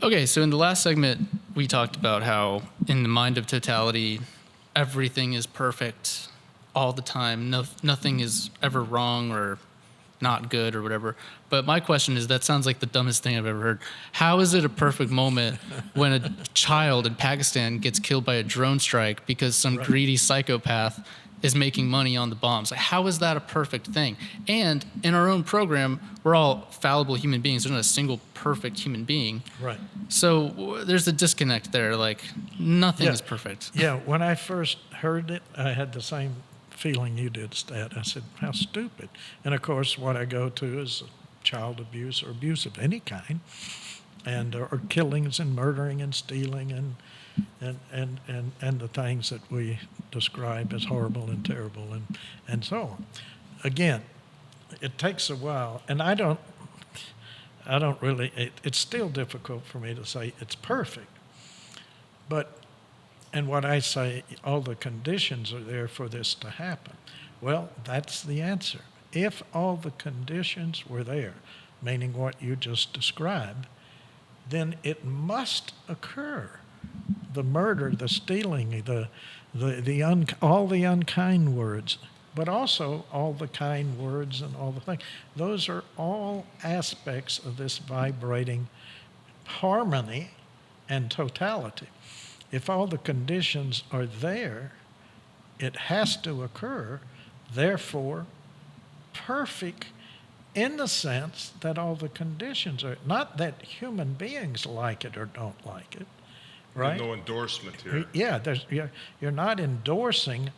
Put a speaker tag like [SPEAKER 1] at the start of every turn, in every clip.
[SPEAKER 1] Okay, so in the last segment, we talked about how in the mind of totality, everything is perfect all the time. Nothing is ever wrong or not good or whatever. But my question is, that sounds like the dumbest thing I've ever heard. How is it a perfect moment when a child in Pakistan gets killed by a drone strike because some greedy psychopath is making money on the bombs? Like, how is that a perfect thing? And in our own program, we're all fallible human beings. There's not a single perfect human being.
[SPEAKER 2] Right.
[SPEAKER 1] So there's a disconnect there. Like, nothing is perfect.
[SPEAKER 2] Yeah, when I first heard it, I had the same feeling you did, Stat. I said, how stupid. And of course, what I go to is child abuse or abuse of any kind, and or killings and murdering and stealing and the things that we describe as horrible and terrible and so on. Again, it takes a while, and I don't really, it's still difficult for me to say it's perfect. And what I say, all the conditions are there for this to happen. Well, that's the answer. If all the conditions were there, meaning what you just described, then it must occur. The murder, the stealing, all the unkind words, but also all the kind words and all the things. Those are all aspects of this vibrating harmony and totality. If all the conditions are there, it has to occur, therefore, perfect in the sense that all the conditions are, not that human beings like it or don't like it, right?
[SPEAKER 3] There's no endorsement here.
[SPEAKER 2] Yeah, you're not endorsing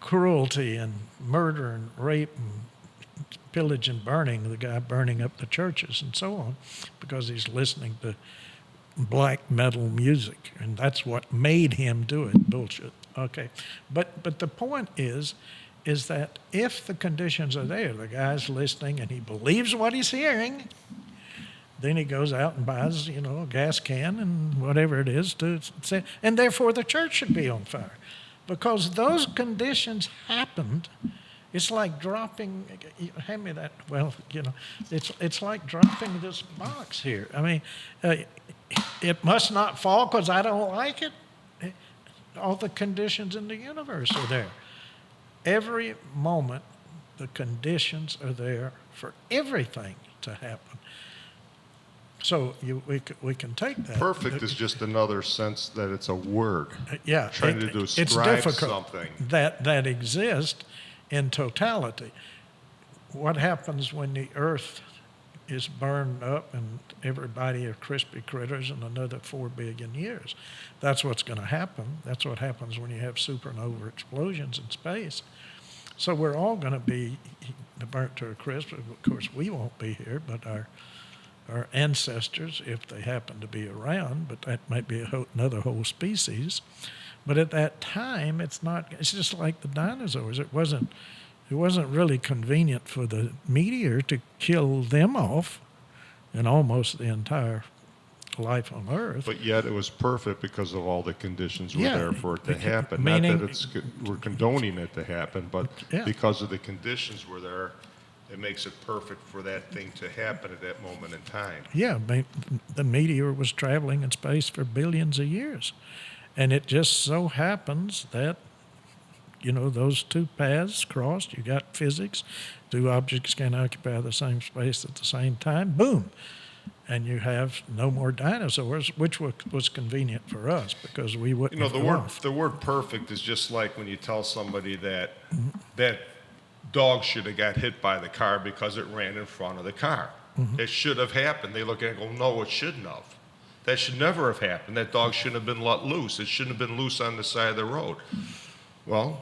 [SPEAKER 2] cruelty and murder and rape and pillage and burning, the guy burning up the churches and so on, because he's listening to black metal music, and that's what made him do it. Bullshit. Okay, but the point is that if the conditions are there, the guy's listening and he believes what he's hearing, then he goes out and buys, a gas can and whatever it is to say, and therefore the church should be on fire, because those conditions happened. It's like dropping. Hand me that. Well, it's like dropping this box here. I mean, it must not fall because I don't like it. All the conditions in the universe are there. Every moment, the conditions are there for everything to happen. So we can take that.
[SPEAKER 3] Perfect is just another sense that it's a word.
[SPEAKER 2] Yeah,
[SPEAKER 3] trying to describe
[SPEAKER 2] it's difficult
[SPEAKER 3] something
[SPEAKER 2] that exists in totality. What happens when the earth is burned up and everybody are crispy critters in another 4 billion years? That's what's going to happen. That's what happens when you have supernova explosions in space. So we're all going to be burnt to a crisp. Of course, we won't be here, but our ancestors, if they happen to be around, but that might be another whole species. But at that time, it's just like the dinosaurs. It wasn't really convenient for the meteor to kill them off and almost the entire life on Earth.
[SPEAKER 3] But yet it was perfect because of all the conditions were there for it to happen.
[SPEAKER 2] Meaning,
[SPEAKER 3] not that we're condoning it to happen, but
[SPEAKER 2] yeah,
[SPEAKER 3] because of the conditions were there, it makes it perfect for that thing to happen at that moment in time.
[SPEAKER 2] Yeah, the meteor was traveling in space for billions of years. And it just so happens that, those two paths crossed. You got physics. Two objects can occupy the same space at the same time. Boom. And you have no more dinosaurs, which was convenient for us because we wouldn't have
[SPEAKER 3] the word perfect is just like when you tell somebody that that dog should have got hit by the car because it ran in front of the car. It should have happened. They look at it and go, no, it shouldn't have. That should never have happened. That dog shouldn't have been let loose. It shouldn't have been loose on the side of the road. Well,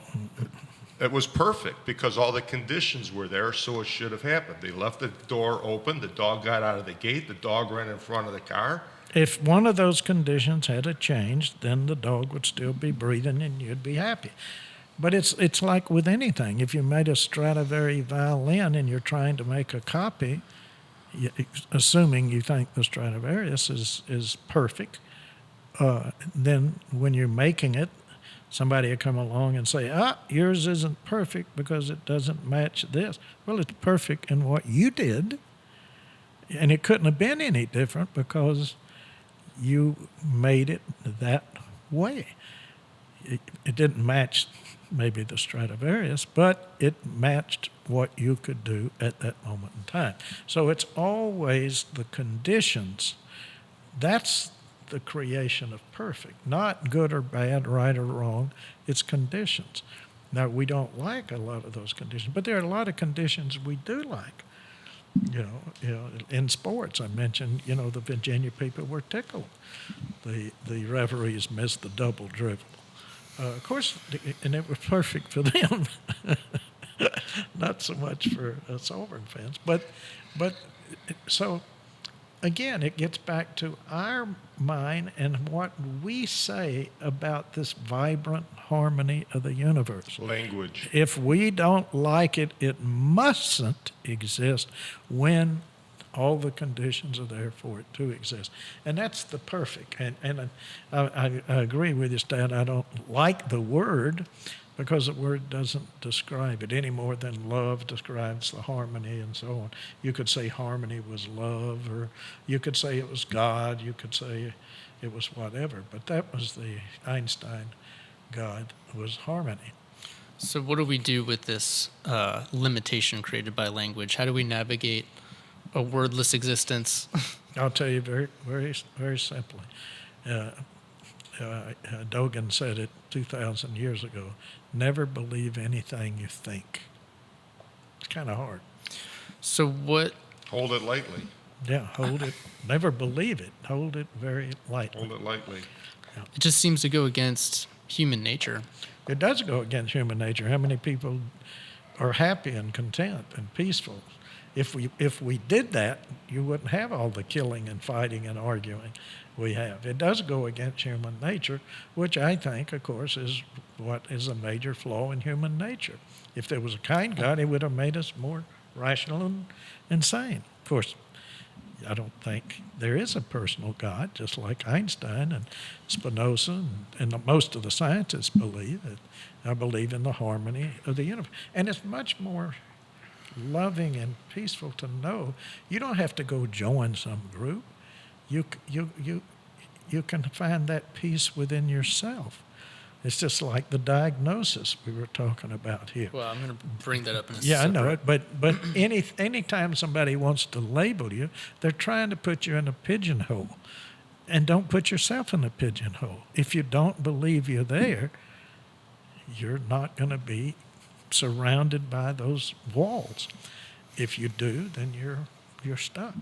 [SPEAKER 3] it was perfect because all the conditions were there, so it should have happened. They left the door open. The dog got out of the gate. The dog ran in front of the car.
[SPEAKER 2] If one of those conditions had changed, then the dog would still be breathing and you'd be happy. But it's like with anything. If you made a Stradivari violin and you're trying to make a copy, assuming you think the Stradivarius is perfect, then when you're making it, somebody will come along and say, yours isn't perfect because it doesn't match this. Well, it's perfect in what you did, and it couldn't have been any different because you made it that way. It didn't match maybe the Stradivarius, but it matched what you could do at that moment in time. So it's always the conditions. That's the creation of perfect, not good or bad, right or wrong. It's conditions. Now, we don't like a lot of those conditions, but there are a lot of conditions we do like. In sports, I mentioned, the Virginia people were tickled. The referees missed the double dribble. Of course, and it was perfect for them, not so much for us Auburn fans. But so again, it gets back to our mind and what we say about this vibrant harmony of the universe.
[SPEAKER 3] Language.
[SPEAKER 2] If we don't like it, it mustn't exist when all the conditions are there for it to exist. And that's the perfect. And I agree with you, Stan. I don't like the word because the word doesn't describe it any more than love describes the harmony and so on. You could say harmony was love, or you could say it was God, you could say it was whatever. But that was the Einstein God was harmony.
[SPEAKER 1] So what do we do with this limitation created by language? How do we navigate a wordless existence?
[SPEAKER 2] I'll tell you very, very, very simply. Dogen said it 2,000 years ago, never believe anything you think. It's kind of hard.
[SPEAKER 1] So what?
[SPEAKER 3] Hold it lightly.
[SPEAKER 2] Yeah, hold it. Never believe it. Hold it very lightly.
[SPEAKER 3] Hold it lightly.
[SPEAKER 1] It just seems to go against human nature.
[SPEAKER 2] It does go against human nature. How many people are happy and content and peaceful? If we did that, you wouldn't have all the killing and fighting and arguing we have. It does go against human nature, which I think, of course, is what is a major flaw in human nature. If there was a kind God, he would have made us more rational and sane. Of course, I don't think there is a personal God, just like Einstein and Spinoza and most of the scientists believe. I believe in the harmony of the universe. And it's much more loving and peaceful to know you don't have to go join some group. You can find that peace within yourself. It's just like the diagnosis we were talking about here.
[SPEAKER 1] Well, I'm going to bring that up in a
[SPEAKER 2] Yeah,
[SPEAKER 1] separate...
[SPEAKER 2] I know it, but any time somebody wants to label you, they're trying to put you in a pigeonhole. And don't put yourself in a pigeonhole. If you don't believe you're there, you're not going to be surrounded by those walls. If you do, then you're stuck.